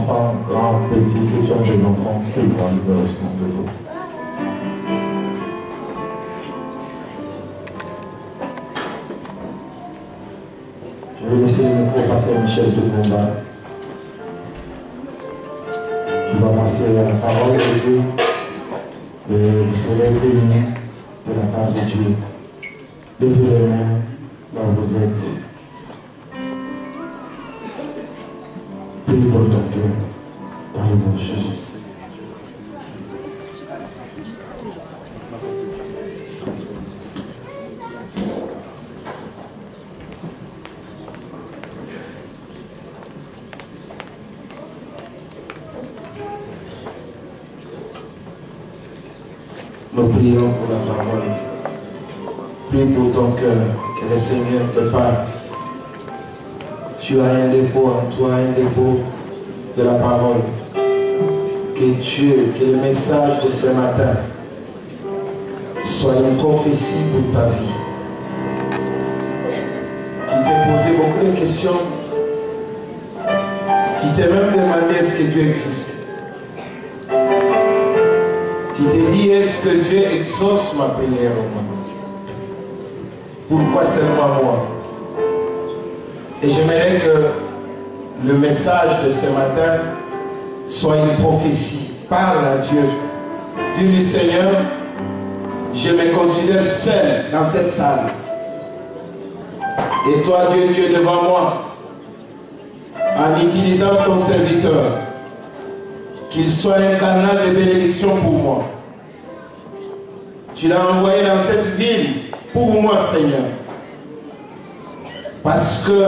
enfants, grands, petits, ceux qui ont des enfants, prie dans le restant de l'eau. Je vais laisser le micro passer à Michel Toubonda, qui va passer la parole de Dieu et vous serez bénis de la part de Dieu. Levez les mains là où vous êtes. Prie pour ton cœur dans le nom de Jésus. Nous prions pour la parole. Prie pour ton cœur, que le Seigneur te parle. Tu as un dépôt en toi, un dépôt de la parole. Que Dieu, que le message de ce matin soit une prophétie pour ta vie. Tu t'es posé beaucoup de questions. Tu t'es même demandé est-ce que Dieu existe. Tu t'es dit est-ce que Dieu exauce ma prière au monde? Pourquoi seulement moi? Et j'aimerais que le message de ce matin soit une prophétie. Parle à Dieu. Dis-lui Seigneur, je me considère seul dans cette salle. Et toi Dieu, tu es devant moi. En utilisant ton serviteur, qu'il soit un canal de bénédiction pour moi. Tu l'as envoyé dans cette ville pour moi, Seigneur. Parce que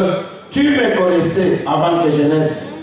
tu me connaissais avant que je naisse.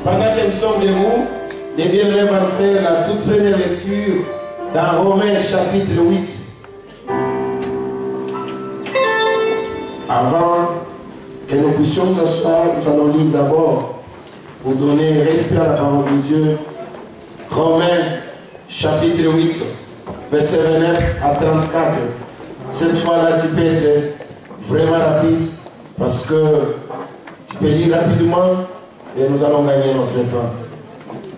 Pendant que nous sommes debout, les bien-aimés vont faire la toute première lecture dans Romains chapitre 8. Avant que nous puissions nous asseoir, nous allons lire d'abord, pour donner respect à la parole de Dieu, Romains chapitre 8, verset 29 à 34. Cette fois-là, tu peux être vraiment rapide, parce que tu peux lire rapidement et nous allons gagner notre temps.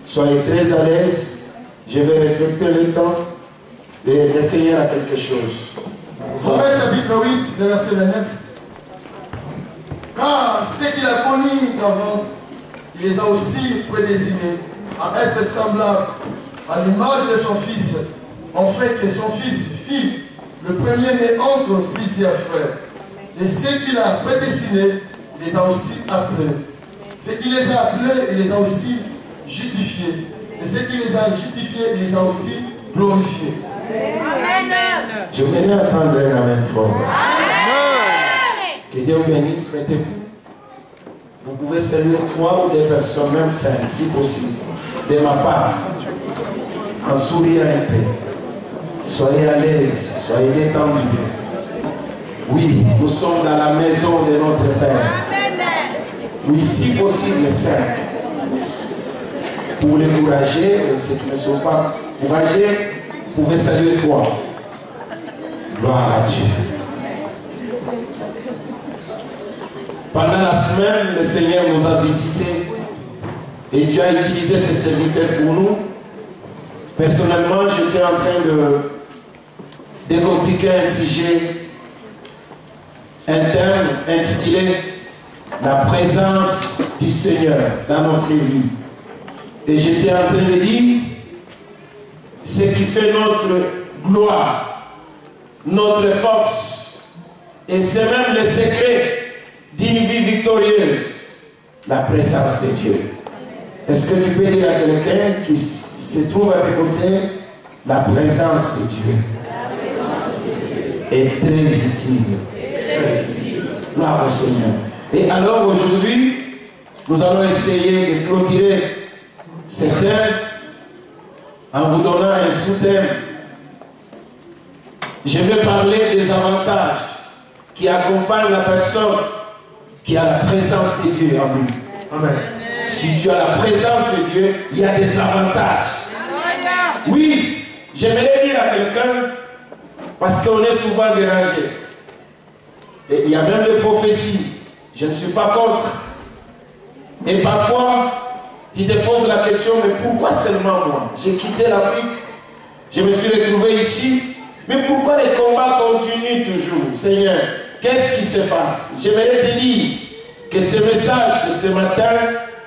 Soyez très à l'aise. Je vais respecter le temps et le Seigneur a quelque chose. Romains chapitre 8, verset 29. Car ceux qu'il a connus d'avance, il les a aussi prédestinés à être semblables à l'image de son Fils, en fait que son Fils fît le premier-né entre plusieurs frères. Et ceux qu'il a prédestinés, il les a aussi appelés. Ceux qui les a appelés, il les a aussi justifiés. Et ceux qui les a justifiés, il les a aussi glorifiés. Amen. Je voudrais entendre un amen fort. Que Dieu vous bénisse, mettez-vous. Vous pouvez saluer 3 ou des personnes, même 5, si possible, de ma part, en souriant un peu. Soyez à l'aise, soyez détendus. Oui, nous sommes dans la maison de notre Père. Oui, si possible, 5. Pour les courageux, ceux qui ne sont pas courageux, vous pouvez saluer 3. Gloire à Dieu. Pendant la semaine, le Seigneur nous a visités et Dieu a utilisé ses serviteurs pour nous. Personnellement, j'étais en train de décortiquer un sujet interne intitulé « La présence du Seigneur dans notre vie ». Et j'étais en train de dire ce qui fait notre gloire, notre force, et c'est même le secret d'une vie victorieuse, la présence de Dieu. Est-ce que tu peux dire à quelqu'un qui se trouve à tes côtés, la présence de Dieu est très utile. Gloire au Seigneur. Et alors aujourd'hui, nous allons essayer de clôturer ce thème en vous donnant un sous-thème. Je vais parler des avantages qui accompagnent la personne qui a la présence de Dieu en lui. Amen. Si tu as la présence de Dieu, il y a des avantages. Oui, j'aimerais dire à quelqu'un, parce qu'on est souvent dérangé. Et il y a même des prophéties. Je ne suis pas contre. Et parfois, tu te poses la question, mais pourquoi seulement moi? J'ai quitté l'Afrique, je me suis retrouvé ici, mais pourquoi les combats continuent toujours? Seigneur, qu'est-ce qui se passe? J'aimerais te dire que ce message de ce matin,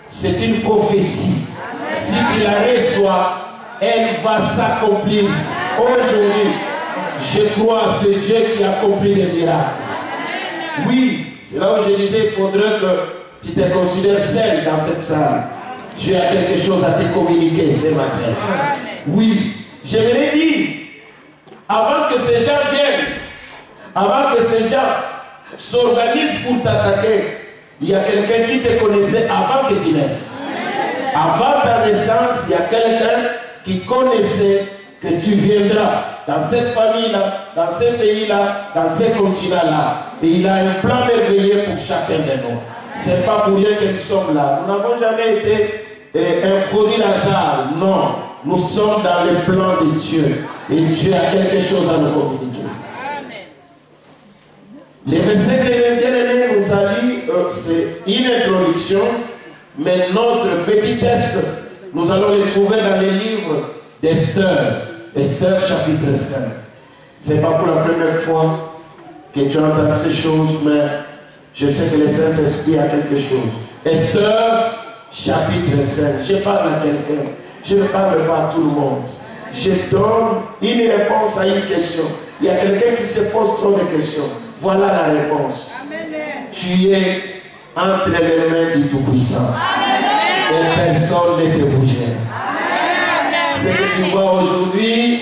c'est une prophétie. Si tu la reçois, elle va s'accomplir. Aujourd'hui, je crois à ce Dieu qui accomplit les miracles. Oui, c'est là où je disais, il faudrait que tu te considères seul dans cette salle. Dieu a quelque chose à te communiquer ce matin. Oui, j'aimerais dire, avant que ces gens viennent, avant que ces gens s'organisent pour t'attaquer, il y a quelqu'un qui te connaissait avant que tu naisses. Avant ta naissance, il y a quelqu'un qui connaissait que tu viendras dans cette famille-là, dans ce pays-là, dans ce continent-là. Et il a un plan merveilleux pour chacun de nous. Ce n'est pas pour rien que nous sommes là. Nous n'avons jamais été un produit d'hasard. Non, nous sommes dans le plan de Dieu. Et Dieu a quelque chose à nous communiquer. Les versets que le bien-aimé nous a dit, c'est une introduction, mais notre petit texte, nous allons le trouver dans les livres d'Esther. Esther chapitre 5. Ce n'est pas pour la première fois que tu entends ces choses, mais je sais que le Saint-Esprit a quelque chose. Esther chapitre 5. Je parle à quelqu'un. Je ne parle pas à tout le monde. Je donne une réponse à une question. Il y a quelqu'un qui se pose trop de questions. Voilà la réponse. Amen. Tu es entre les mains du Tout-Puissant. Et personne ne te bougera. Ce que tu vois aujourd'hui,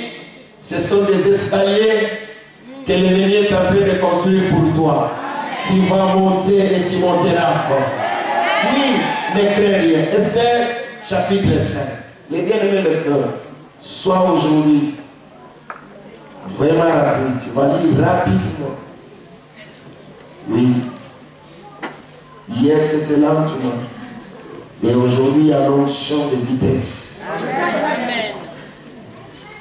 ce sont des escaliers que l'ennemi est en train de construire pour toi. Tu vas monter et tu monteras encore. Oui, ne crains rien. Esther chapitre 5. Les bien-aimés lecteurs, sois aujourd'hui vraiment rapide. Tu vas lire rapidement. Oui. Hier c'était lentement. Et aujourd'hui il y a l'onction de vitesse. Amen.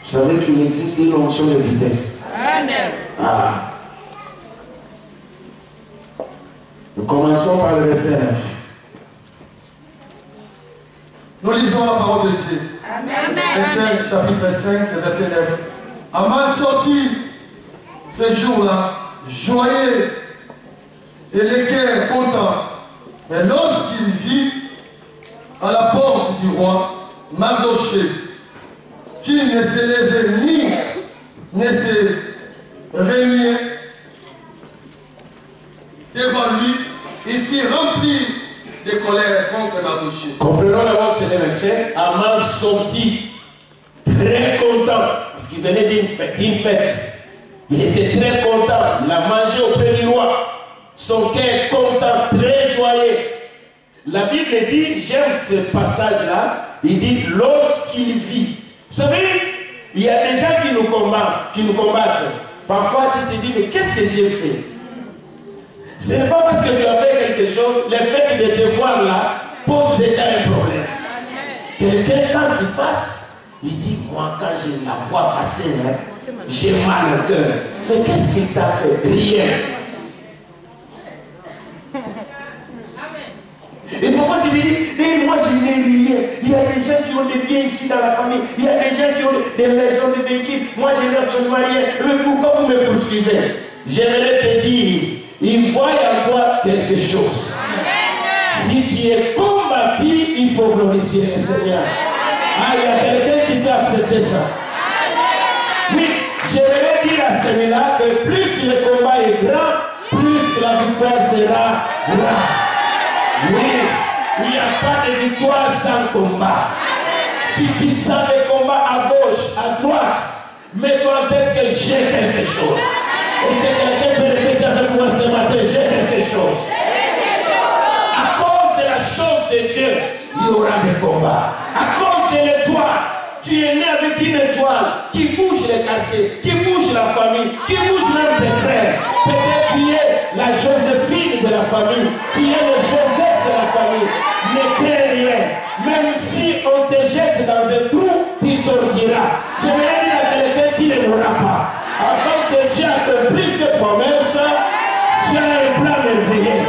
Vous savez qu'il existe une onction de vitesse. Amen. Ah. Nous commençons par le verset 9. Nous lisons la parole de Dieu. Éphésiens chapitre 5, verset 9. Aman sorti ce jour-là, joyeux et le cœur content. Mais lorsqu'il vit à la porte du roi, Mardoché, qui ne s'élevait ni ne se régnait devant lui, il fut rempli de colère contre Mardoché. Comprenons d'abord ce verset. Aman sortit très content, parce qu'il venait d'une fête. Il était très content. Il a mangé auprès du roi. Son cœur content, très joyeux. La Bible dit, j'aime ce passage-là, il dit lorsqu'il vit. Vous savez, il y a des gens qui nous combattent. Parfois tu te dis, mais qu'est-ce que j'ai fait? Ce n'est pas parce que tu as fait quelque chose, le fait de te voir là pose déjà un problème. Quelqu'un, quand tu passes, il dit, moi quand je la vois passer, hein, j'ai mal au cœur. Mais qu'est-ce qu'il t'a fait? Rien. Et parfois tu me dis, eh, moi je n'ai rien. Il y a des gens qui ont des biens ici dans la famille. Il y a des gens qui ont des maisons, des véhicules. Moi je n'ai absolument rien. Mais pourquoi vous me poursuivez? J'aimerais te dire, il voit en toi quelque chose. Si tu es combattu, il faut glorifier le Seigneur. Ah, il y a quelqu'un qui t'a accepté ça. Oui, j'aimerais dire à celui-là que plus le combat est grand, plus la victoire sera grande. Oui, il n'y a pas de victoire sans combat. Si tu sens le combat à gauche, à droite, mets-toi en tête que j'ai quelque chose. Est-ce que quelqu'un peut répéter avec moi ce matin, j'ai quelque chose? À cause de la chose de Dieu, il y aura des combats. À cause de l'étoile, tu es né avec une étoile qui bouge les quartiers, qui bouge la famille, qui bouge même tes frères. Peut-être tu es la Joséphine de la famille, tu es le Joseph de la famille. Ne crains rien. Même si on te jette dans un trou, tu sortiras. Je vais dire à quelqu'un qui ne l'aura pas. Avant que Dieu accomplisse ses promesses, tu as un plan merveilleux.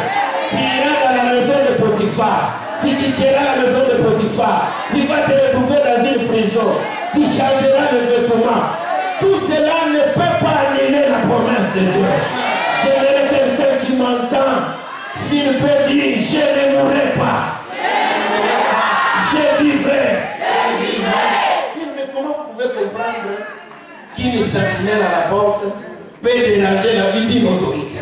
Tu iras dans la maison de Potiphar. Tu quitteras la maison de Potiphar. Tu vas te retrouver dans une prison. Tu changeras de vêtements. Tout cela ne peut pas annuler la promesse de Dieu. J'aimerais quelqu'un qui m'entend. S'il peut dire, je ne mourrai pas. Je vivrai. Mais comment vous pouvez comprendre qu'une sentinelle à la porte peut déranger la vie d'une autorité?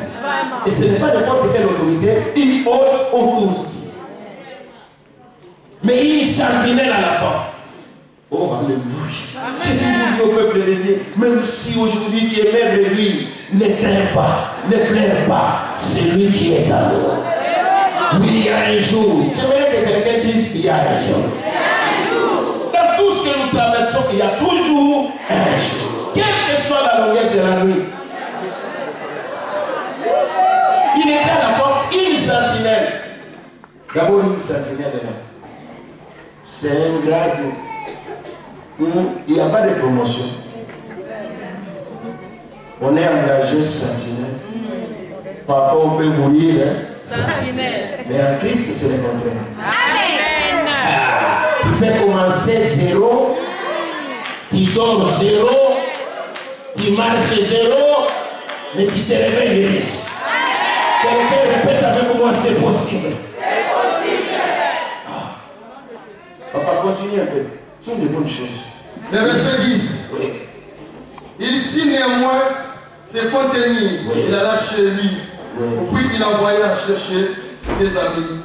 Et ce n'est pas n'importe quelle autorité, une haute autorité. Mais une sentinelle à la porte. Oh, alléluia. J'ai toujours dit au peuple de Dieu, même si aujourd'hui tu es même réduit, ne crains pas, ne pleure pas, celui qui est dans nous. Oui, il y a un jour. J'aimerais que quelqu'un dise, il y a un jour. Dans tout ce que nous traversons, il y a toujours un jour. Quelle que soit la longueur de la nuit. Il était à la porte, une sentinelle. D'abord une sentinelle là. C'est un grade où il n'y a pas de promotion. On est engagé sentinelle. Parfois on peut mourir, hein? Sentinelle. Mais en Christ c'est le contraire. Amen. Ah, tu peux commencer zéro, tu dors zéro, tu marches zéro, mais tu te réveilles riche. Quelqu'un répète avec moi, c'est possible. Papa, continue un peu. Ce sont des bonnes choses. Le verset 10. Oui. Il sut néanmoins se contenir. Oui. Il alla chez lui. Oui. Puis il envoya chercher ses amis.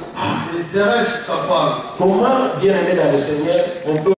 Et Zeresh, sa femme. Comment, bien aimé dans le Seigneur, on peut